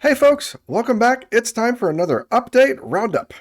Hey folks, welcome back. It's time for another update roundup.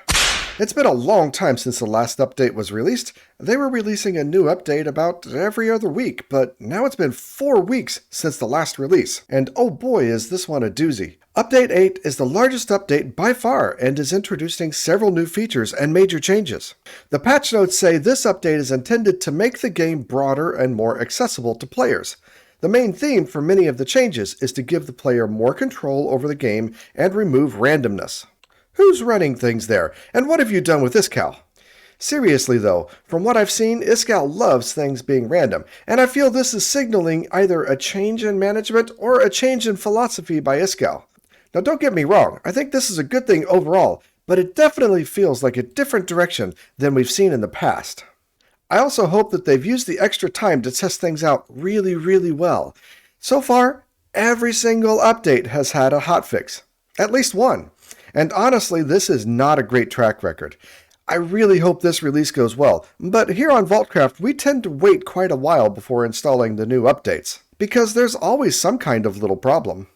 It's been a long time since the last update was released. They were releasing a new update about every other week, but now it's been 4 weeks since the last release. And oh boy, is this one a doozy. Update 8 is the largest update by far and is introducing several new features and major changes. The patch notes say this update is intended to make the game broader and more accessible to players. The main theme for many of the changes is to give the player more control over the game and remove randomness. Who's running things there, and what have you done with Iskall? Seriously though, from what I've seen, Iskall loves things being random, and I feel this is signaling either a change in management or a change in philosophy by Iskall. Now don't get me wrong, I think this is a good thing overall, but it definitely feels like a different direction than we've seen in the past. I also hope that they've used the extra time to test things out really well. So far, every single update has had a hotfix. At least one. And honestly, this is not a great track record. I really hope this release goes well, but here on Vaultcraft, we tend to wait quite a while before installing the new updates, because there's always some kind of little problem.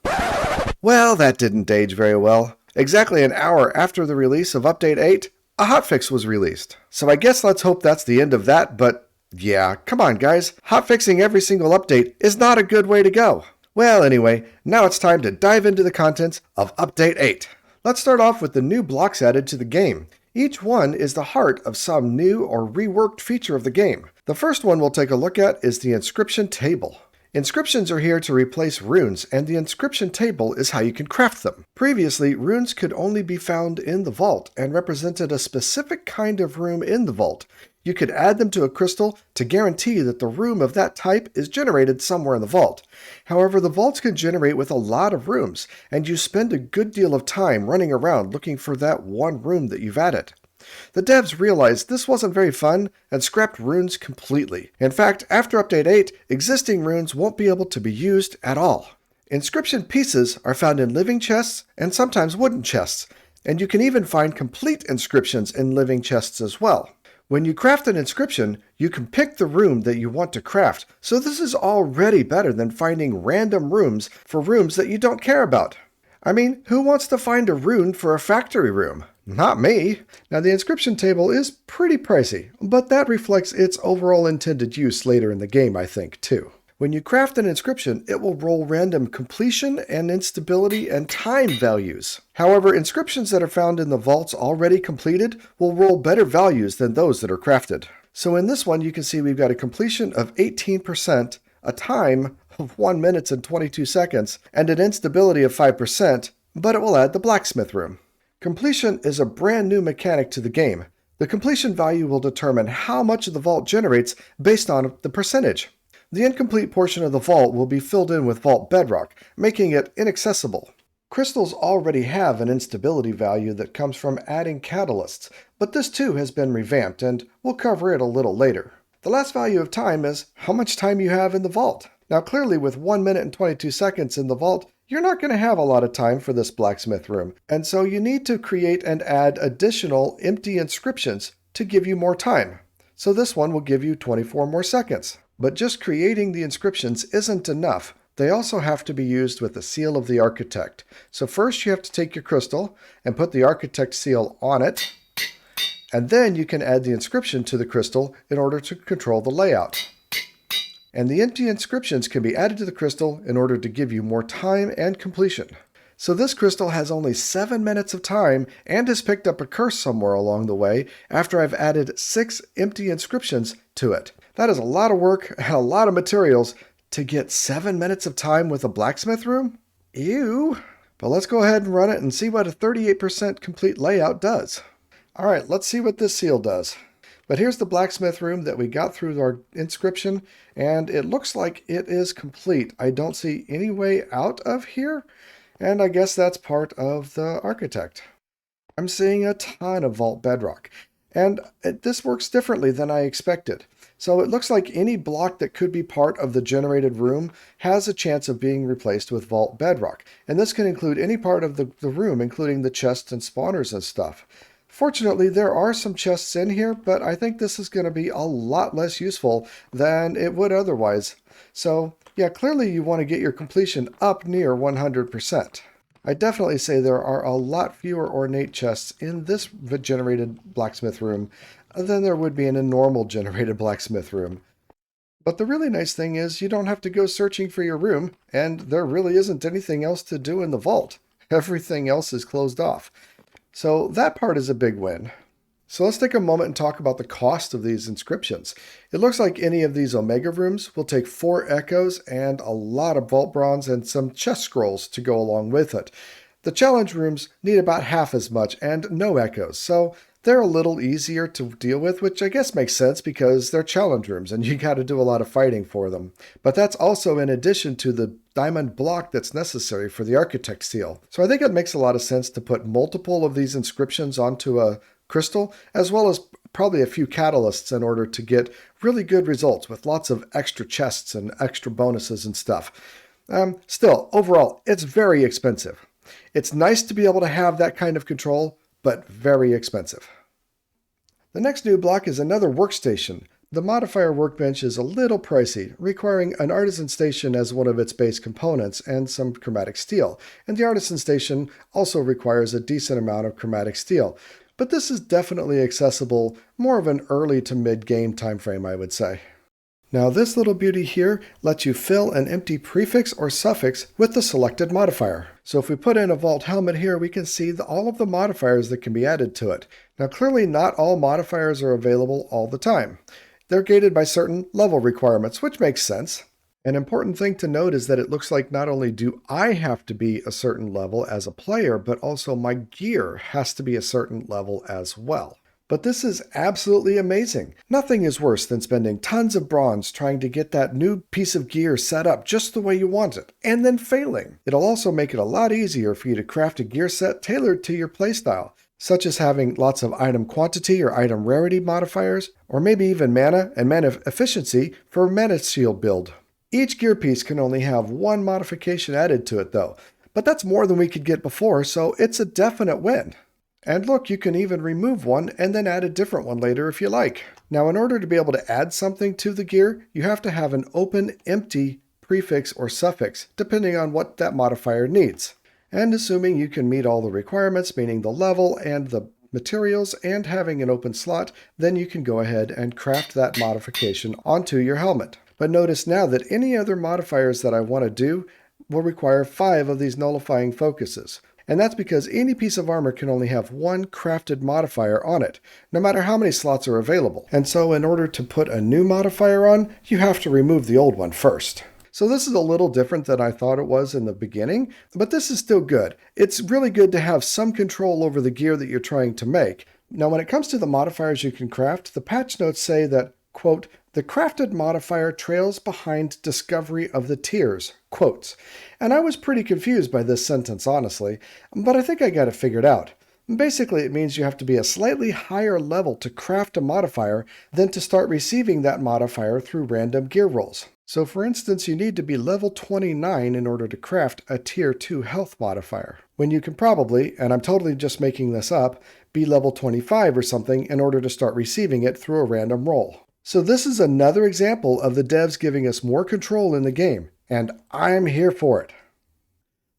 Well, that didn't age very well. Exactly an hour after the release of Update 8, a hotfix was released. So I guess let's hope that's the end of that, but yeah, come on guys, hotfixing every single update is not a good way to go. Well anyway, now it's time to dive into the contents of Update 8. Let's start off with the new blocks added to the game. Each one is the heart of some new or reworked feature of the game. The first one we'll take a look at is the inscription table. Inscriptions are here to replace runes, and the inscription table is how you can craft them. Previously, runes could only be found in the vault and represented a specific kind of room in the vault. You could add them to a crystal to guarantee that the room of that type is generated somewhere in the vault. However, the vaults can generate with a lot of rooms, and you spend a good deal of time running around looking for that one room that you've added. The devs realized this wasn't very fun and scrapped runes completely. In fact, after Update 8, existing runes won't be able to be used at all. Inscription pieces are found in living chests and sometimes wooden chests, and you can even find complete inscriptions in living chests as well. When you craft an inscription, you can pick the room that you want to craft, so this is already better than finding random rooms for rooms that you don't care about. I mean, who wants to find a rune for a factory room? Not me. Now the inscription table is pretty pricey, but that reflects its overall intended use later in the game, I think, too. When you craft an inscription, it will roll random completion and instability and time values. However, inscriptions that are found in the vaults already completed will roll better values than those that are crafted. So in this one, you can see we've got a completion of 18%, a time of 1 minute and 22 seconds, and an instability of 5%, but it will add the blacksmith room. Completion is a brand new mechanic to the game. The completion value will determine how much the vault generates based on the percentage. The incomplete portion of the vault will be filled in with vault bedrock, making it inaccessible. Crystals already have an instability value that comes from adding catalysts, but this too has been revamped, and we'll cover it a little later. The last value of time is how much time you have in the vault. Now clearly with 1 minute and 22 seconds in the vault, you're not going to have a lot of time for this blacksmith room, and so you need to create and add additional empty inscriptions to give you more time. So this one will give you 24 more seconds. But just creating the inscriptions isn't enough. They also have to be used with the seal of the architect. So first you have to take your crystal and put the architect seal on it, and then you can add the inscription to the crystal in order to control the layout. And the empty inscriptions can be added to the crystal in order to give you more time and completion. So this crystal has only 7 minutes of time and has picked up a curse somewhere along the way after I've added 6 empty inscriptions to it. That is a lot of work and a lot of materials to get 7 minutes of time with a blacksmith room? Ew! But let's go ahead and run it and see what a 38% complete layout does. Alright, let's see what this seal does. But here's the blacksmith room that we got through our inscription, and it looks like it is complete. I don't see any way out of here, and I guess that's part of the architect. I'm seeing a ton of vault bedrock, and this works differently than I expected. So it looks like any block that could be part of the generated room has a chance of being replaced with vault bedrock, and this can include any part of the room, including the chests and spawners and stuff. Fortunately, there are some chests in here, but I think this is going to be a lot less useful than it would otherwise. So, yeah, clearly you want to get your completion up near 100%. I definitely say there are a lot fewer ornate chests in this generated blacksmith room than there would be in a normal generated blacksmith room. But the really nice thing is you don't have to go searching for your room, and there really isn't anything else to do in the vault. Everything else is closed off. So that part is a big win. So let's take a moment and talk about the cost of these inscriptions. It looks like any of these Omega rooms will take 4 echoes and a lot of vault bronze and some chest scrolls to go along with it. The challenge rooms need about half as much and no echoes, so they're a little easier to deal with, which I guess makes sense because they're challenge rooms and you got to do a lot of fighting for them. But that's also in addition to the diamond block that's necessary for the architect seal. So I think it makes a lot of sense to put multiple of these inscriptions onto a crystal, as well as probably a few catalysts in order to get really good results with lots of extra chests and extra bonuses and stuff. Still, overall, it's very expensive. It's nice to be able to have that kind of control, but very expensive. The next new block is another workstation. The Modifier Workbench is a little pricey, requiring an Artisan Station as one of its base components and some chromatic steel. And the Artisan Station also requires a decent amount of chromatic steel. But this is definitely accessible, more of an early to mid-game time frame, I would say. Now this little beauty here lets you fill an empty prefix or suffix with the selected modifier. So if we put in a vault helmet here, we can see all of the modifiers that can be added to it. Now clearly not all modifiers are available all the time. They're gated by certain level requirements, which makes sense. An important thing to note is that it looks like not only do I have to be a certain level as a player, but also my gear has to be a certain level as well. But this is absolutely amazing. Nothing is worse than spending tons of bronze trying to get that new piece of gear set up just the way you want it, and then failing. It'll also make it a lot easier for you to craft a gear set tailored to your playstyle, such as having lots of item quantity or item rarity modifiers, or maybe even mana and mana efficiency for a mana shield build. Each gear piece can only have one modification added to it though, but that's more than we could get before, so it's a definite win. And look, you can even remove one and then add a different one later if you like. Now, in order to be able to add something to the gear, you have to have an open, empty prefix or suffix, depending on what that modifier needs. And assuming you can meet all the requirements, meaning the level and the materials and having an open slot, then you can go ahead and craft that modification onto your helmet. But notice now that any other modifiers that I want to do will require 5 of these nullifying focuses. And that's because any piece of armor can only have one crafted modifier on it, no matter how many slots are available. And so in order to put a new modifier on, you have to remove the old one first. So this is a little different than I thought it was in the beginning, but this is still good. It's really good to have some control over the gear that you're trying to make. Now when it comes to the modifiers you can craft, the patch notes say that, quote, "The crafted modifier trails behind discovery of the tiers," quotes. And I was pretty confused by this sentence, honestly, but I think I got it figured out. Basically, it means you have to be a slightly higher level to craft a modifier than to start receiving that modifier through random gear rolls. So for instance, you need to be level 29 in order to craft a tier 2 health modifier, when you can probably, and I'm totally just making this up, be level 25 or something in order to start receiving it through a random roll. So this is another example of the devs giving us more control in the game, and I'm here for it.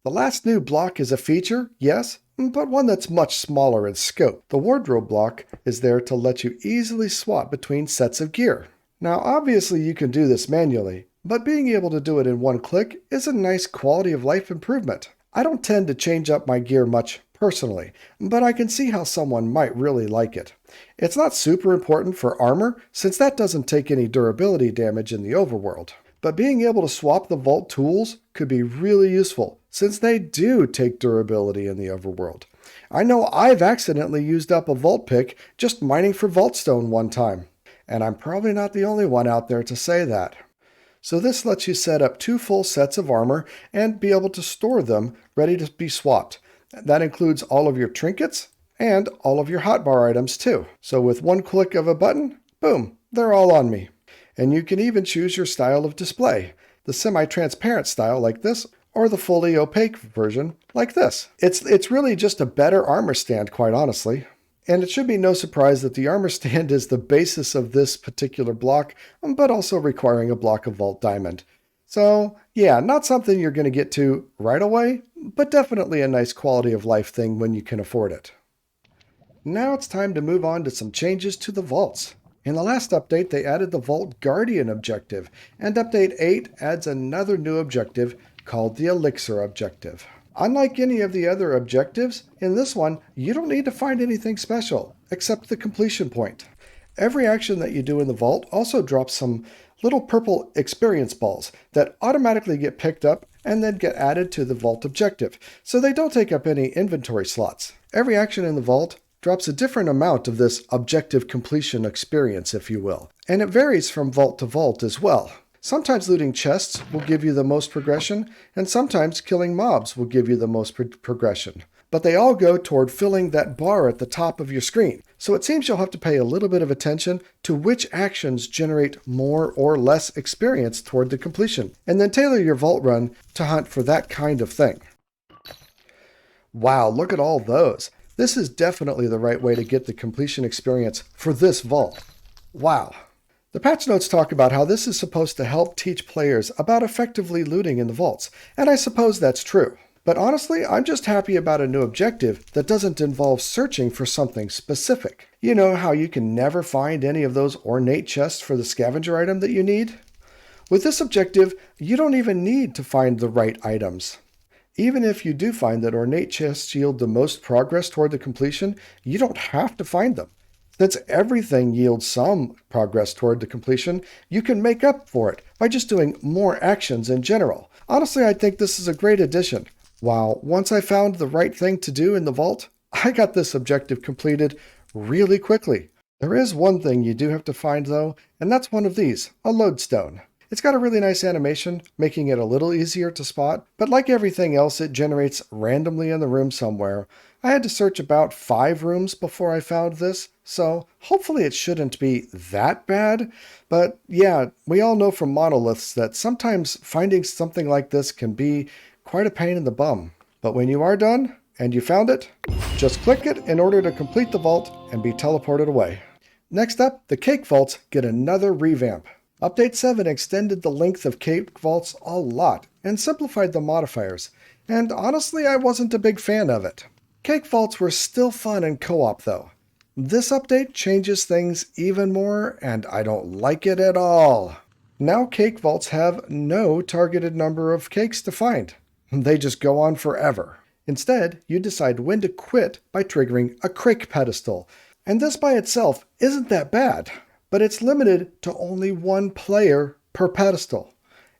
The last new block is a feature, yes, but one that's much smaller in scope. The wardrobe block is there to let you easily swap between sets of gear. Now obviously you can do this manually, but being able to do it in one click is a nice quality of life improvement. I don't tend to change up my gear much personally, but I can see how someone might really like it. It's not super important for armor, since that doesn't take any durability damage in the overworld. But being able to swap the vault tools could be really useful, since they do take durability in the overworld. I know I've accidentally used up a vault pick just mining for vaultstone one time, and I'm probably not the only one out there to say that. So this lets you set up 2 full sets of armor and be able to store them ready to be swapped. That includes all of your trinkets and all of your hotbar items too. So with one click of a button, boom, they're all on me. And you can even choose your style of display, the semi-transparent style like this, or the fully opaque version like this. It's really just a better armor stand, quite honestly. And it should be no surprise that the armor stand is the basis of this particular block, but also requiring a block of vault diamond. So yeah, not something you're going to get to right away, but definitely a nice quality of life thing when you can afford it. Now it's time to move on to some changes to the vaults. In the last update, they added the Vault Guardian objective, and Update 8 adds another new objective called the Elixir Objective. Unlike any of the other objectives, in this one, you don't need to find anything special, except the completion point. Every action that you do in the vault also drops some little purple experience balls that automatically get picked up and then get added to the vault objective, so they don't take up any inventory slots. Every action in the vault drops a different amount of this objective completion experience, if you will. And it varies from vault to vault as well. Sometimes looting chests will give you the most progression, and sometimes killing mobs will give you the most progression. But they all go toward filling that bar at the top of your screen. So it seems you'll have to pay a little bit of attention to which actions generate more or less experience toward the completion, and then tailor your vault run to hunt for that kind of thing. Wow, look at all those. This is definitely the right way to get the completion experience for this vault. Wow. The patch notes talk about how this is supposed to help teach players about effectively looting in the vaults, and I suppose that's true. But honestly, I'm just happy about a new objective that doesn't involve searching for something specific. You know how you can never find any of those ornate chests for the scavenger item that you need? With this objective, you don't even need to find the right items. Even if you do find that ornate chests yield the most progress toward the completion, you don't have to find them. Since everything yields some progress toward the completion, you can make up for it by just doing more actions in general. Honestly, I think this is a great addition. Wow, once I found the right thing to do in the vault, I got this objective completed really quickly. There is one thing you do have to find though, and that's one of these, a lodestone. It's got a really nice animation, making it a little easier to spot, but like everything else, it generates randomly in the room somewhere. I had to search about 5 rooms before I found this, so hopefully it shouldn't be that bad. But yeah, we all know from monoliths that sometimes finding something like this can be quite a pain in the bum. But when you are done, and you found it, just click it in order to complete the vault and be teleported away. Next up, the cake vaults get another revamp. Update 7 extended the length of cake vaults a lot and simplified the modifiers, and honestly I wasn't a big fan of it. Cake vaults were still fun in co-op though. This update changes things even more, and I don't like it at all. Now cake vaults have no targeted number of cakes to find. They just go on forever. Instead, you decide when to quit by triggering a cake pedestal, and this by itself isn't that bad. But it's limited to only 1 player per pedestal.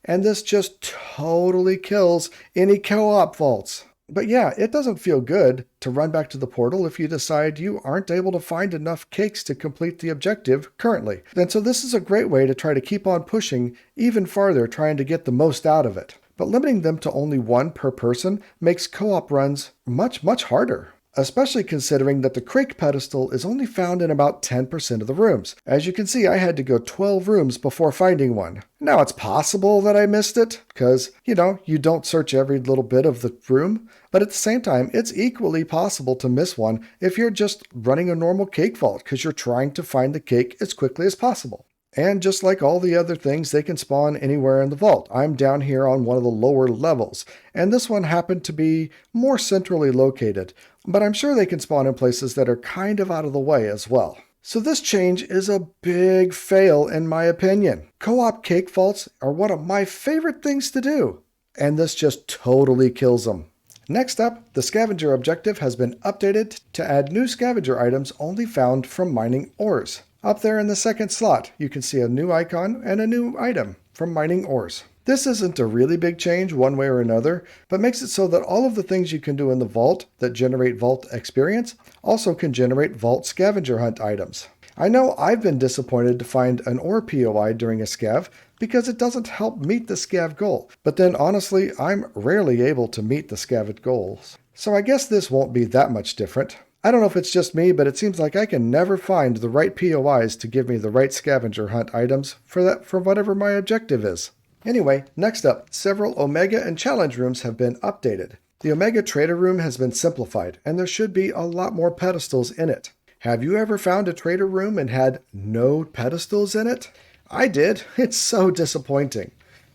And this just totally kills any co-op vaults. But yeah, it doesn't feel good to run back to the portal if you decide you aren't able to find enough cakes to complete the objective currently. And so this is a great way to try to keep on pushing even farther, trying to get the most out of it. But limiting them to only 1 per person makes co-op runs much harder. Especially considering that the cake pedestal is only found in about 10% of the rooms. As you can see, I had to go 12 rooms before finding one. Now it's possible that I missed it, because, you don't search every little bit of the room, but at the same time, it's equally possible to miss one if you're just running a normal cake vault, because you're trying to find the cake as quickly as possible. And just like all the other things, they can spawn anywhere in the vault. I'm down here on one of the lower levels, and this one happened to be more centrally located, but I'm sure they can spawn in places that are kind of out of the way as well. So this change is a big fail in my opinion. Co-op cake vaults are one of my favorite things to do, and this just totally kills them. Next up, the Scavenger Objective has been updated to add new scavenger items only found from mining ores. Up there in the second slot, you can see a new icon and a new item from mining ores. This isn't a really big change one way or another, but makes it so that all of the things you can do in the vault that generate vault experience also can generate vault scavenger hunt items. I know I've been disappointed to find an ore POI during a scav because it doesn't help meet the scav goal, but then honestly, I'm rarely able to meet the scav goals. So I guess this won't be that much different. I don't know if it's just me, but it seems like I can never find the right POIs to give me the right scavenger hunt items for whatever my objective is. Anyway, next up, several Omega and Challenge rooms have been updated. The Omega Trader room has been simplified, and there should be a lot more pedestals in it. Have you ever found a Trader room and had no pedestals in it? I did. It's so disappointing.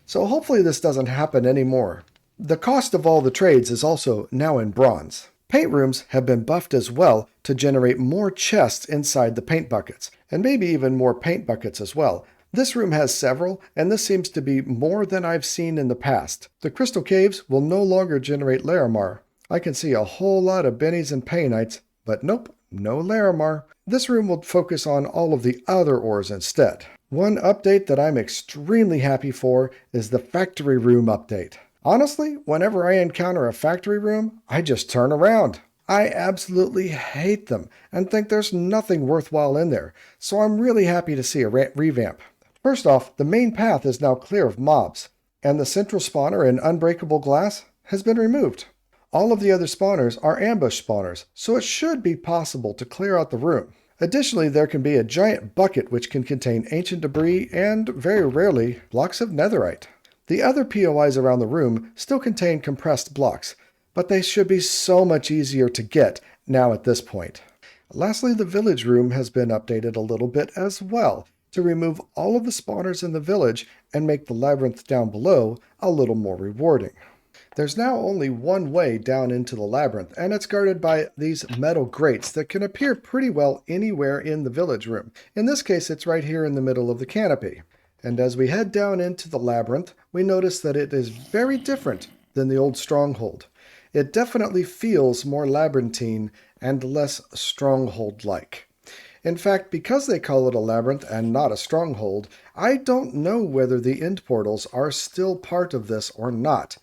So hopefully this doesn't happen anymore. The cost of all the trades is also now in bronze. Paint rooms have been buffed as well to generate more chests inside the paint buckets, and maybe even more paint buckets as well. This room has several, and this seems to be more than I've seen in the past. The crystal caves will no longer generate Larimar. I can see a whole lot of bennies and painites, but nope, no Larimar. This room will focus on all of the other ores instead. One update that I'm extremely happy for is the factory room update. Honestly, whenever I encounter a factory room, I just turn around. I absolutely hate them and think there's nothing worthwhile in there, so I'm really happy to see a revamp. First off, the main path is now clear of mobs, and the central spawner in unbreakable glass has been removed. All of the other spawners are ambush spawners, so it should be possible to clear out the room. Additionally, there can be a giant bucket which can contain ancient debris and, very rarely, blocks of netherite. The other POIs around the room still contain compressed blocks, but they should be so much easier to get now at this point. Lastly, the village room has been updated a little bit as well to remove all of the spawners in the village and make the labyrinth down below a little more rewarding. There's now only one way down into the labyrinth, and it's guarded by these metal grates that can appear pretty well anywhere in the village room. In this case, it's right here in the middle of the canopy. And as we head down into the labyrinth, we notice that it is very different than the old stronghold. It definitely feels more labyrinthine and less stronghold-like. In fact, because they call it a labyrinth and not a stronghold, I don't know whether the end portals are still part of this or not.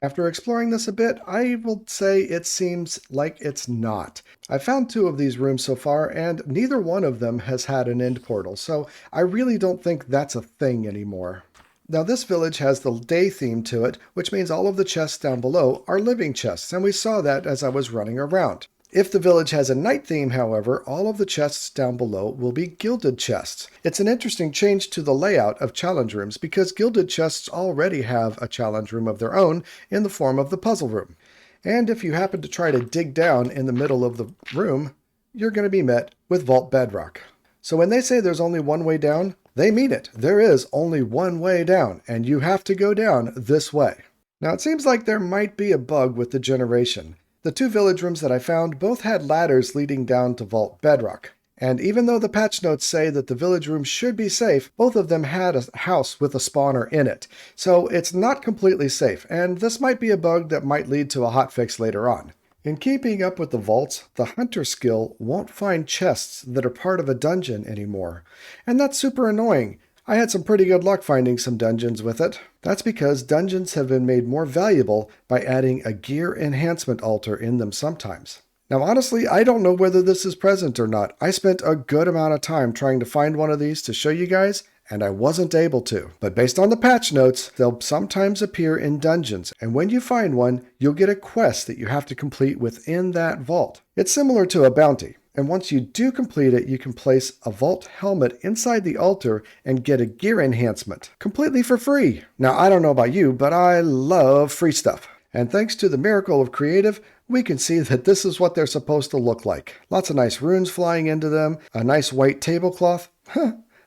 After exploring this a bit, I will say it seems like it's not. I've found 2 of these rooms so far, and neither one of them has had an end portal, so I really don't think that's a thing anymore. Now this village has the day theme to it, which means all of the chests down below are living chests, and we saw that as I was running around. If the village has a night theme, however, all of the chests down below will be gilded chests. It's an interesting change to the layout of challenge rooms because gilded chests already have a challenge room of their own in the form of the puzzle room. And if you happen to try to dig down in the middle of the room, you're going to be met with vault bedrock. So when they say there's only one way down, they mean it. There is only one way down, and you have to go down this way. Now it seems like there might be a bug with the generation. The 2 village rooms that I found both had ladders leading down to vault bedrock. And even though the patch notes say that the village room should be safe, both of them had a house with a spawner in it. So it's not completely safe, and this might be a bug that might lead to a hotfix later on. In keeping up with the vaults, the hunter skill won't find chests that are part of a dungeon anymore. And that's super annoying. I had some pretty good luck finding some dungeons with it. That's because dungeons have been made more valuable by adding a gear enhancement altar in them sometimes. Now honestly, I don't know whether this is present or not. I spent a good amount of time trying to find one of these to show you guys, and I wasn't able to. But based on the patch notes, they'll sometimes appear in dungeons, and when you find one, you'll get a quest that you have to complete within that vault. It's similar to a bounty. And once you do complete it, you can place a vault helmet inside the altar and get a gear enhancement, completely for free. Now, I don't know about you, but I love free stuff. And thanks to the miracle of creative, we can see that this is what they're supposed to look like. Lots of nice runes flying into them, a nice white tablecloth.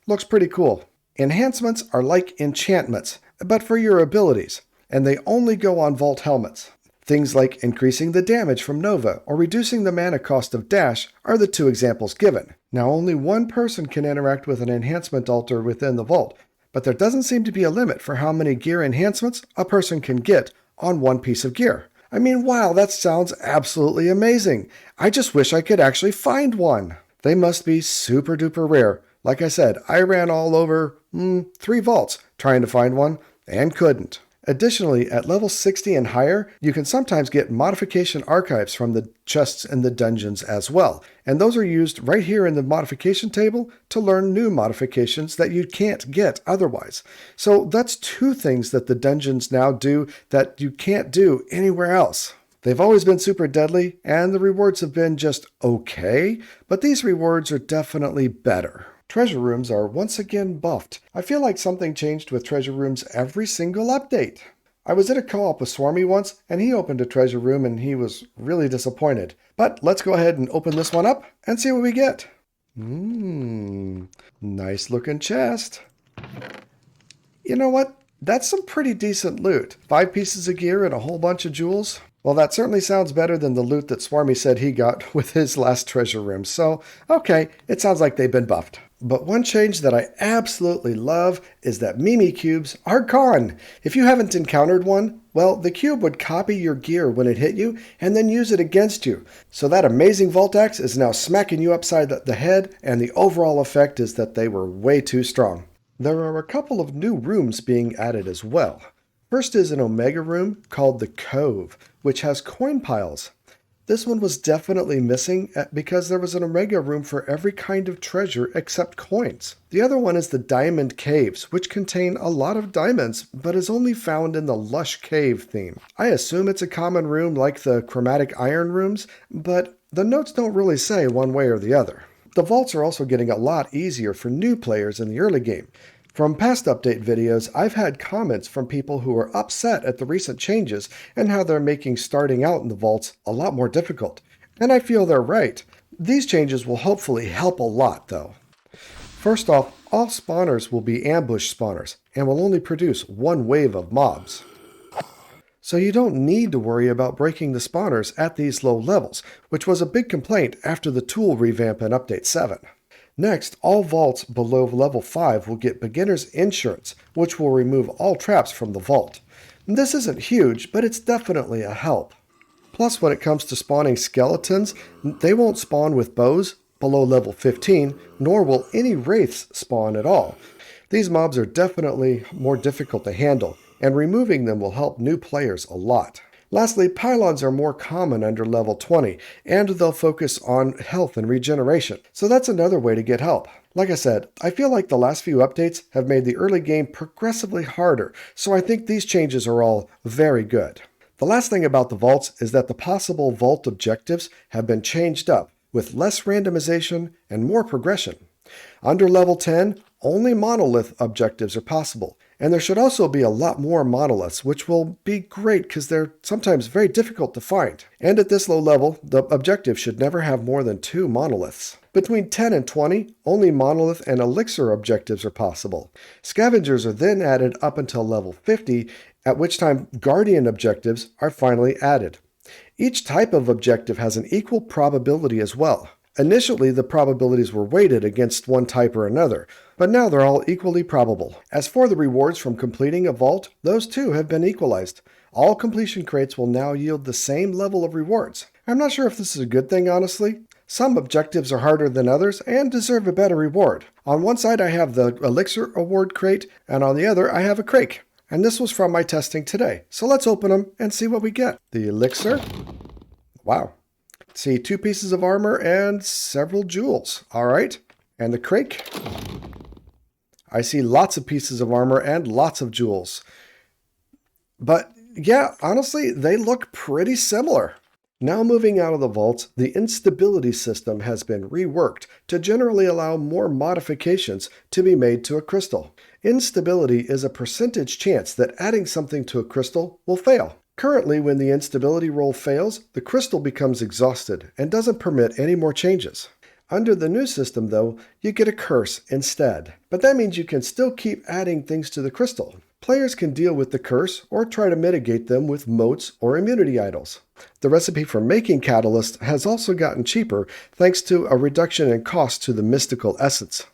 Looks pretty cool. Enhancements are like enchantments, but for your abilities, and they only go on vault helmets. Things like increasing the damage from Nova or reducing the mana cost of Dash are the 2 examples given. Now only one person can interact with an enhancement altar within the vault, but there doesn't seem to be a limit for how many gear enhancements a person can get on one piece of gear. I mean, wow, that sounds absolutely amazing. I just wish I could actually find one. They must be super duper rare. Like I said, I ran all over 3 vaults trying to find one and couldn't. Additionally, at level 60 and higher, you can sometimes get modification archives from the chests in the dungeons as well. And those are used right here in the modification table to learn new modifications that you can't get otherwise. So that's 2 things that the dungeons now do that you can't do anywhere else. They've always been super deadly, and the rewards have been just okay, but these rewards are definitely better. Treasure rooms are once again buffed. I feel like something changed with treasure rooms every single update. I was in a co-op with Swarmy once, and he opened a treasure room and he was really disappointed. But let's go ahead and open this one up and see what we get. Nice looking chest. You know what? That's some pretty decent loot. 5 pieces of gear and a whole bunch of jewels. Well, that certainly sounds better than the loot that Swarmy said he got with his last treasure room. So, okay, it sounds like they've been buffed. But one change that I absolutely love is that Mimi cubes are gone. If you haven't encountered one, well, the cube would copy your gear when it hit you and then use it against you. So that amazing Vault Axe is now smacking you upside the head, and the overall effect is that they were way too strong. There are a couple of new rooms being added as well. First is an Omega room called the Cove, which has coin piles. This one was definitely missing because there was an Omega room for every kind of treasure except coins. The other one is the Diamond Caves, which contain a lot of diamonds, but is only found in the Lush Cave theme. I assume it's a common room like the Chromatic Iron rooms, but the notes don't really say one way or the other. The vaults are also getting a lot easier for new players in the early game. From past update videos, I've had comments from people who are upset at the recent changes and how they're making starting out in the vaults a lot more difficult. And I feel they're right. These changes will hopefully help a lot, though. First off, all spawners will be ambush spawners and will only produce one wave of mobs. So you don't need to worry about breaking the spawners at these low levels, which was a big complaint after the tool revamp in Update 7. Next, all vaults below level 5 will get Beginner's Insurance, which will remove all traps from the vault. This isn't huge, but it's definitely a help. Plus, when it comes to spawning skeletons, they won't spawn with bows below level 15, nor will any wraiths spawn at all. These mobs are definitely more difficult to handle, and removing them will help new players a lot. Lastly, pylons are more common under level 20, and they'll focus on health and regeneration, so that's another way to get help. Like I said, I feel like the last few updates have made the early game progressively harder, so I think these changes are all very good. The last thing about the vaults is that the possible vault objectives have been changed up, with less randomization and more progression. Under level 10, only monolith objectives are possible, and there should also be a lot more monoliths, which will be great because they're sometimes very difficult to find. And at this low level, the objective should never have more than 2 monoliths. Between 10 and 20, only monolith and elixir objectives are possible. Scavengers are then added up until level 50, at which time guardian objectives are finally added. Each type of objective has an equal probability as well. Initially, the probabilities were weighted against one type or another, but now they're all equally probable. As for the rewards from completing a vault, those too have been equalized. All completion crates will now yield the same level of rewards. I'm not sure if this is a good thing, honestly. Some objectives are harder than others and deserve a better reward. On one side I have the Elixir Award crate, and on the other I have a crate. And this was from my testing today. So let's open them and see what we get. The Elixir. Wow. See, 2 pieces of armor and several jewels. All right. And the crate. I see lots of pieces of armor and lots of jewels. But yeah, honestly, they look pretty similar. Now moving out of the vaults, the instability system has been reworked to generally allow more modifications to be made to a crystal. Instability is a percentage chance that adding something to a crystal will fail. Currently, when the instability roll fails, the crystal becomes exhausted and doesn't permit any more changes. Under the new system, though, you get a curse instead. But that means you can still keep adding things to the crystal. Players can deal with the curse or try to mitigate them with motes or immunity idols. The recipe for making catalysts has also gotten cheaper thanks to a reduction in cost to the mystical essence.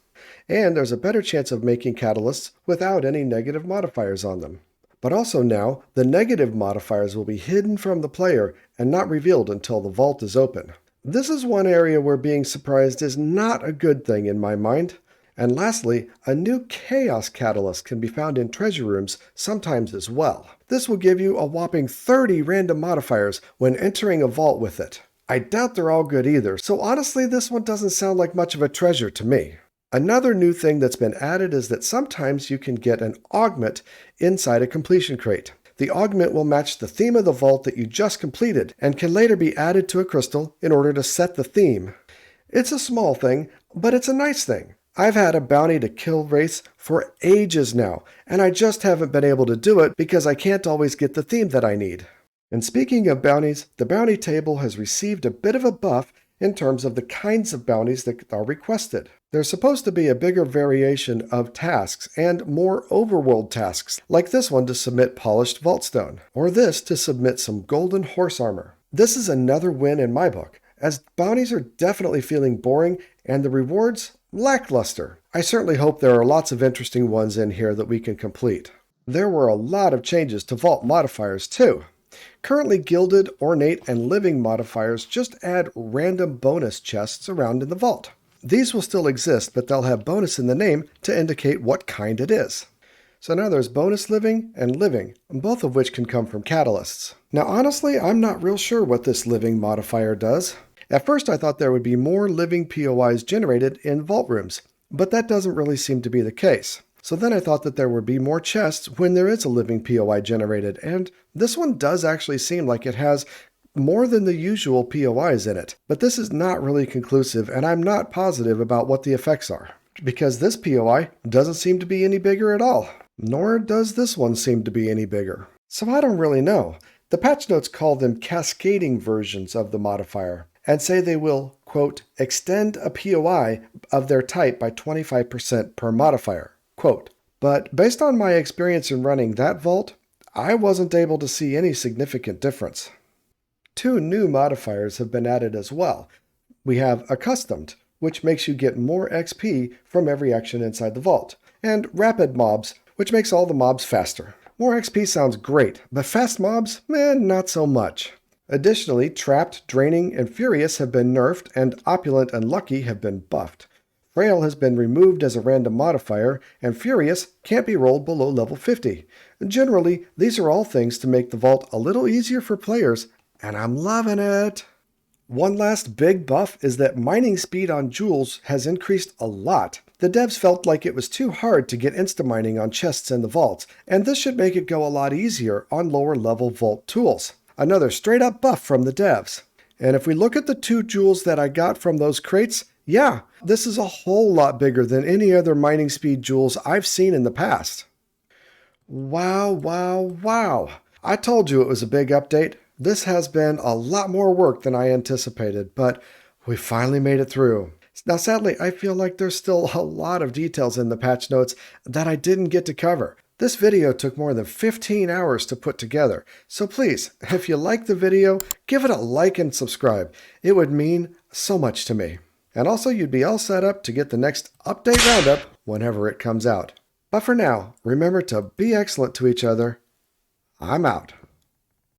And there's a better chance of making catalysts without any negative modifiers on them. But also now, the negative modifiers will be hidden from the player and not revealed until the vault is open. This is one area where being surprised is not a good thing in my mind. And lastly, a new Chaos Catalyst can be found in treasure rooms sometimes as well. This will give you a whopping 30 random modifiers when entering a vault with it. I doubt they're all good either, so honestly this one doesn't sound like much of a treasure to me. Another new thing that's been added is that sometimes you can get an augment inside a completion crate. The augment will match the theme of the vault that you just completed and can later be added to a crystal in order to set the theme. It's a small thing, but it's a nice thing. I've had a bounty to kill wraiths for ages now, and I just haven't been able to do it because I can't always get the theme that I need. And speaking of bounties, the bounty table has received a bit of a buff in terms of the kinds of bounties that are requested. There's supposed to be a bigger variation of tasks and more overworld tasks, like this one to submit polished vaultstone, or this to submit some golden horse armor. This is another win in my book, as bounties are definitely feeling boring and the rewards lackluster. I certainly hope there are lots of interesting ones in here that we can complete. There were a lot of changes to vault modifiers too. Currently gilded, ornate, and living modifiers just add random bonus chests around in the vault. These will still exist, but they'll have bonus in the name to indicate what kind it is. So now there's bonus living and living, both of which can come from catalysts. Now honestly, I'm not real sure what this living modifier does. At first I thought there would be more living POIs generated in vault rooms, but that doesn't really seem to be the case. So then I thought that there would be more chests when there is a living POI generated, and this one does actually seem like it has more than the usual POIs in it. But this is not really conclusive, and I'm not positive about what the effects are, because this POI doesn't seem to be any bigger at all, nor does this one seem to be any bigger. So I don't really know. The patch notes call them cascading versions of the modifier, and say they will, quote, extend a POI of their type by 25% per modifier, quote. But based on my experience in running that vault, I wasn't able to see any significant difference. 2 new modifiers have been added as well. We have Accustomed, which makes you get more XP from every action inside the vault, and Rapid Mobs, which makes all the mobs faster. More XP sounds great, but fast mobs? Not so much. Additionally, Trapped, Draining, and Furious have been nerfed, and Opulent and Lucky have been buffed. Frail has been removed as a random modifier, and Furious can't be rolled below level 50. Generally, these are all things to make the vault a little easier for players, and I'm loving it! One last big buff is that mining speed on jewels has increased a lot. The devs felt like it was too hard to get insta-mining on chests in the vaults, and this should make it go a lot easier on lower level vault tools. Another straight up buff from the devs. And if we look at the 2 jewels that I got from those crates, yeah, this is a whole lot bigger than any other mining speed jewels I've seen in the past. Wow, wow, wow. I told you it was a big update. This has been a lot more work than I anticipated, but we finally made it through. Now sadly, I feel like there's still a lot of details in the patch notes that I didn't get to cover. This video took more than 15 hours to put together, so please, if you like the video, give it a like and subscribe. It would mean so much to me. And also, you'd be all set up to get the next update roundup whenever it comes out. But for now, remember to be excellent to each other. I'm out.